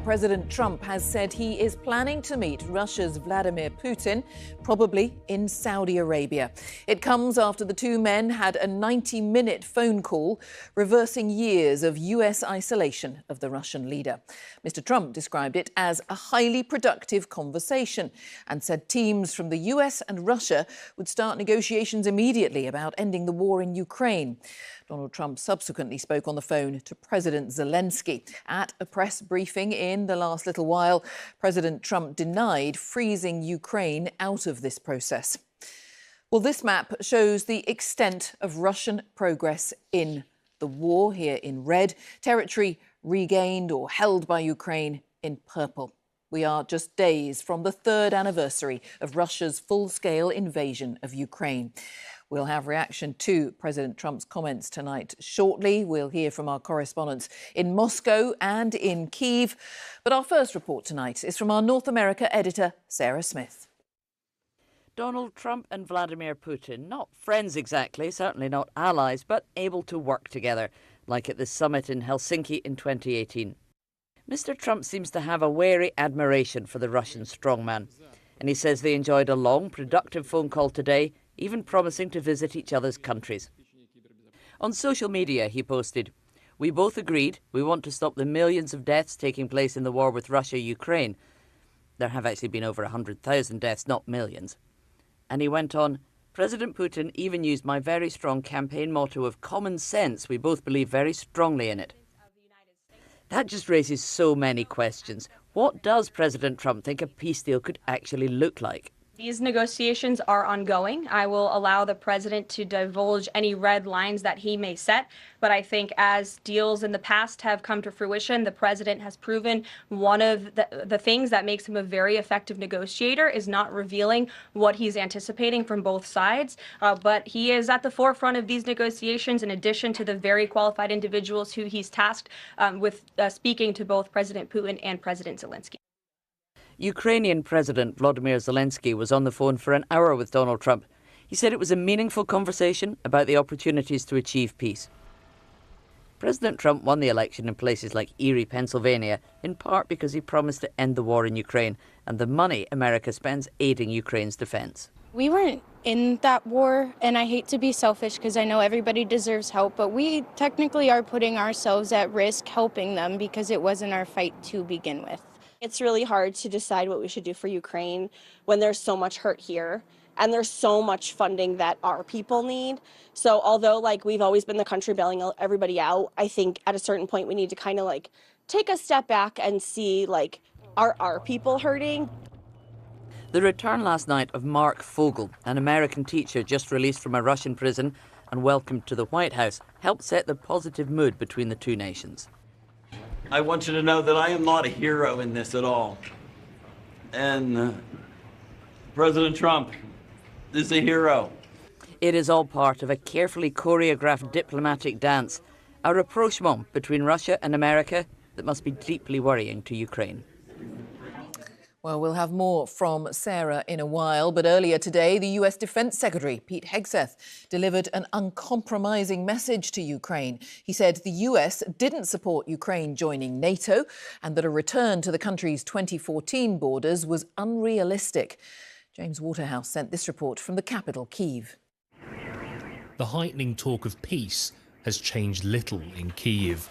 President Trump has said he is planning to meet Russia's Vladimir Putin, probably in Saudi Arabia. It comes after the two men had a 90-minute phone call, reversing years of US isolation of the Russian leader. Mr. Trump described it as a highly productive conversation and said teams from the US and Russia would start negotiations immediately about ending the war in Ukraine. Donald Trump subsequently spoke on the phone to President Zelensky. At a press briefing in the last little while, President Trump denied freezing Ukraine out of this process. Well, this map shows the extent of Russian progress in the war, here in red, territory regained or held by Ukraine in purple. We are just days from the third anniversary of Russia's full-scale invasion of Ukraine. We'll have reaction to President Trump's comments tonight shortly. We'll hear from our correspondents in Moscow and in Kyiv. But our first report tonight is from our North America editor, Sarah Smith. Donald Trump and Vladimir Putin, not friends exactly, certainly not allies, but able to work together, like at the summit in Helsinki in 2018. Mr. Trump seems to have a wary admiration for the Russian strongman, and he says they enjoyed a long, productive phone call today, even promising to visit each other's countries. On social media, he posted, "We both agreed we want to stop the millions of deaths taking place in the war with Russia-Ukraine. There have actually been over 100,000 deaths, not millions." And he went on, "President Putin even used my very strong campaign motto of common sense. We both believe very strongly in it." That just raises so many questions. What does President Trump think a peace deal could actually look like? These negotiations are ongoing. I will allow the president to divulge any red lines that he may set. But I think as deals in the past have come to fruition, the president has proven one of the things that makes him a very effective negotiator is not revealing what he's anticipating from both sides. But he is at the forefront of these negotiations, in addition to the very qualified individuals who he's tasked with speaking to both President Putin and President Zelensky. Ukrainian President Volodymyr Zelensky was on the phone for an hour with Donald Trump. He said it was a meaningful conversation about the opportunities to achieve peace. President Trump won the election in places like Erie, Pennsylvania, in part because he promised to end the war in Ukraine and the money America spends aiding Ukraine's defence. We weren't in that war, and I hate to be selfish because I know everybody deserves help, but we technically are putting ourselves at risk helping them because it wasn't our fight to begin with. It's really hard to decide what we should do for Ukraine when there's so much hurt here and there's so much funding that our people need. So although we've always been the country bailing everybody out, I think at a certain point we need to kind of take a step back and see are our people hurting? The return last night of Mark Fogel, an American teacher just released from a Russian prison and welcomed to the White House, helped set the positive mood between the two nations. I want you to know that I am not a hero in this at all. And President Trump is a hero. It is all part of a carefully choreographed diplomatic dance, a rapprochement between Russia and America that must be deeply worrying to Ukraine. Well, we'll have more from Sarah in a while, but earlier today, the US Defense Secretary, Pete Hegseth, delivered an uncompromising message to Ukraine. He said the US didn't support Ukraine joining NATO and that a return to the country's 2014 borders was unrealistic. James Waterhouse sent this report from the capital, Kyiv. The heightening talk of peace has changed little in Kyiv.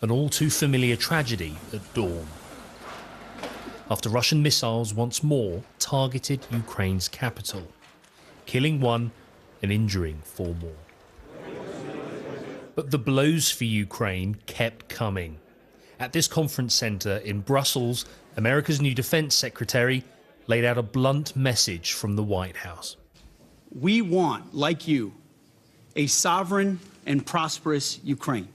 An all too familiar tragedy at dawn, after Russian missiles once more targeted Ukraine's capital, killing one and injuring four more. But the blows for Ukraine kept coming. At this conference centre in Brussels, America's new defence secretary laid out a blunt message from the White House. We want, like you, a sovereign and prosperous Ukraine.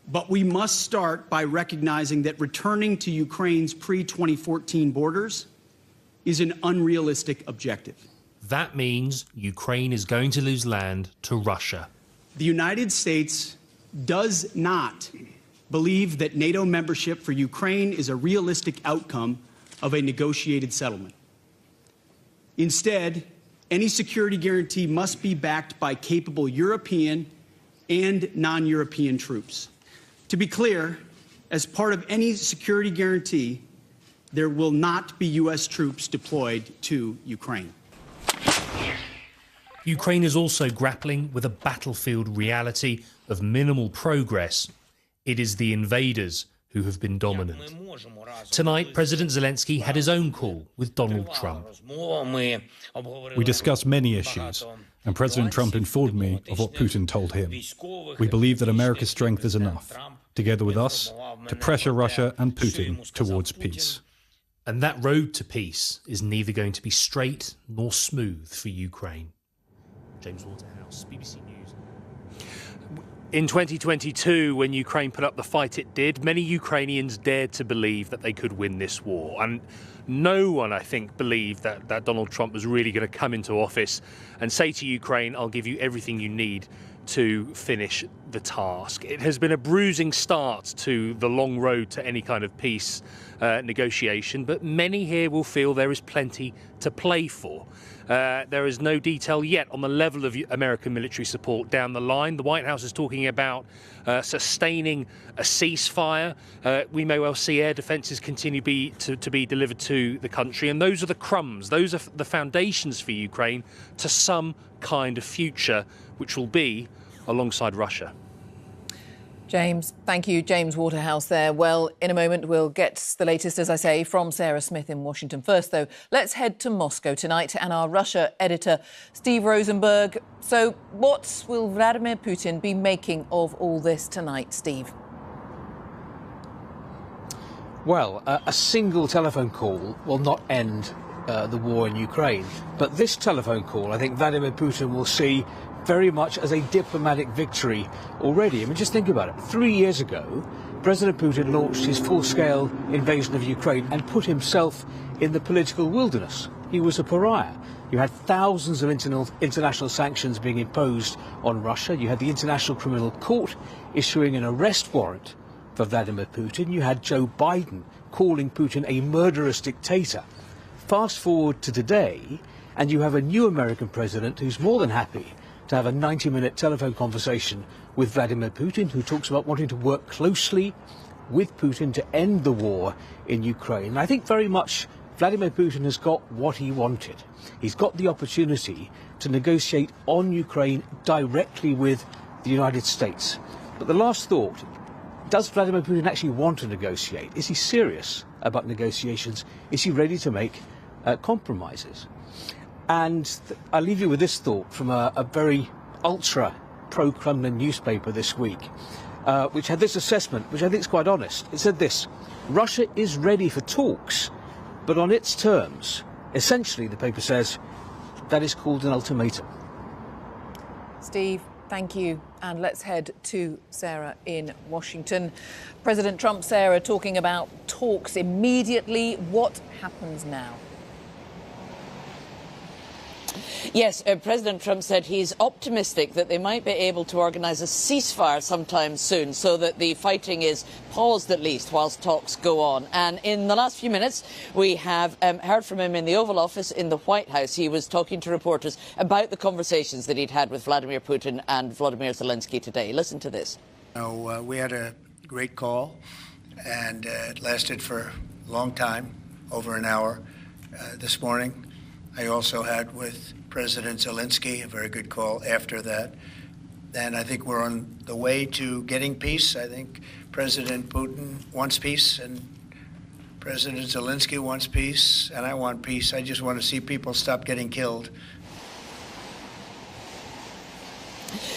But we must start by recognizing that returning to Ukraine's pre-2014 borders is an unrealistic objective. That means Ukraine is going to lose land to Russia. The United States does not believe that NATO membership for Ukraine is a realistic outcome of a negotiated settlement. Instead, any security guarantee must be backed by capable European and non-European troops. To be clear, as part of any security guarantee, there will not be U.S. troops deployed to Ukraine. Ukraine is also grappling with a battlefield reality of minimal progress. It is the invaders who have been dominant. Tonight, President Zelensky had his own call with Donald Trump. We discussed many issues, and President Trump informed me of what Putin told him. We believe that America's strength is enough, together with us, to pressure Russia and Putin towards peace. And that road to peace is neither going to be straight nor smooth for Ukraine. James Waterhouse, BBC News. In 2022, when Ukraine put up the fight it did, many Ukrainians dared to believe that they could win this war. And no one, I think, believed that Donald Trump was really going to come into office and say to Ukraine, I'll give you everything you need to finish the task. It has been a bruising start to the long road to any kind of peace negotiation, but many here will feel there is plenty to play for. There is no detail yet on the level of American military support down the line. The White House is talking about sustaining a ceasefire. We may well see air defences continue to be delivered to the country, and those are the crumbs, those are the foundations for Ukraine to some kind of future, which will be alongside Russia. James, thank you. James Waterhouse there. Well, in a moment, we'll get the latest, as I say, from Sarah Smith in Washington. First, though, let's head to Moscow tonight and our Russia editor, Steve Rosenberg. So what will Vladimir Putin be making of all this tonight, Steve? Well, a single telephone call will not end the war in Ukraine. But this telephone call, I think Vladimir Putin will see very much as a diplomatic victory already. I mean, just think about it. 3 years ago, President Putin launched his full-scale invasion of Ukraine and put himself in the political wilderness. He was a pariah. You had thousands of international sanctions being imposed on Russia. You had the International Criminal Court issuing an arrest warrant for Vladimir Putin. You had Joe Biden calling Putin a murderous dictator. Fast forward to today, and you have a new American president who's more than happy to have a 90-minute telephone conversation with Vladimir Putin, who talks about wanting to work closely with Putin to end the war in Ukraine. And I think very much Vladimir Putin has got what he wanted. He's got the opportunity to negotiate on Ukraine directly with the United States. But the last thought, does Vladimir Putin actually want to negotiate? Is he serious about negotiations? Is he ready to make compromises? And I'll leave you with this thought from a very ultra pro-Kremlin newspaper this week, which had this assessment, which I think is quite honest. It said this: Russia is ready for talks, but on its terms. Essentially, the paper says, that is called an ultimatum. Steve, thank you. And let's head to Sarah in Washington. President Trump, Sarah, talking about talks immediately. What happens now? Yes, President Trump said he's optimistic that they might be able to organise a ceasefire sometime soon so that the fighting is paused at least whilst talks go on. And in the last few minutes, we have heard from him in the Oval Office in the White House. He was talking to reporters about the conversations that he'd had with Vladimir Putin and Volodymyr Zelensky today. Listen to this. We had a great call, and it lasted for a long time, over an hour this morning. I also had with President Zelensky a very good call after that. And I think we're on the way to getting peace. I think President Putin wants peace, and President Zelensky wants peace, and I want peace. I just want to see people stop getting killed.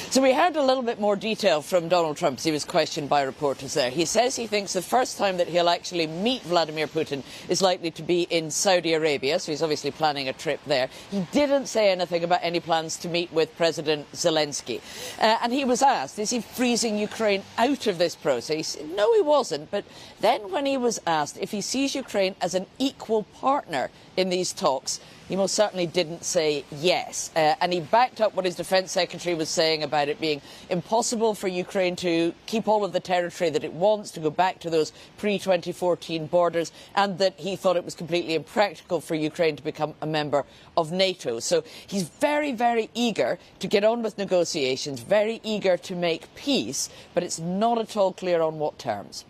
So we heard a little bit more detail from Donald Trump as he was questioned by reporters there. He says he thinks the first time that he'll actually meet Vladimir Putin is likely to be in Saudi Arabia, so he's obviously planning a trip there. He didn't say anything about any plans to meet with President Zelensky. And he was asked, is he freezing Ukraine out of this process? No, he wasn't. But then when he was asked if he sees Ukraine as an equal partner in these talks, he most certainly didn't say yes. And he backed up what his defence secretary was saying about it being impossible for Ukraine to keep all of the territory that it wants, to go back to those pre-2014 borders, and that he thought it was completely impractical for Ukraine to become a member of NATO. So he's very, very eager to get on with negotiations, very eager to make peace, but it's not at all clear on what terms.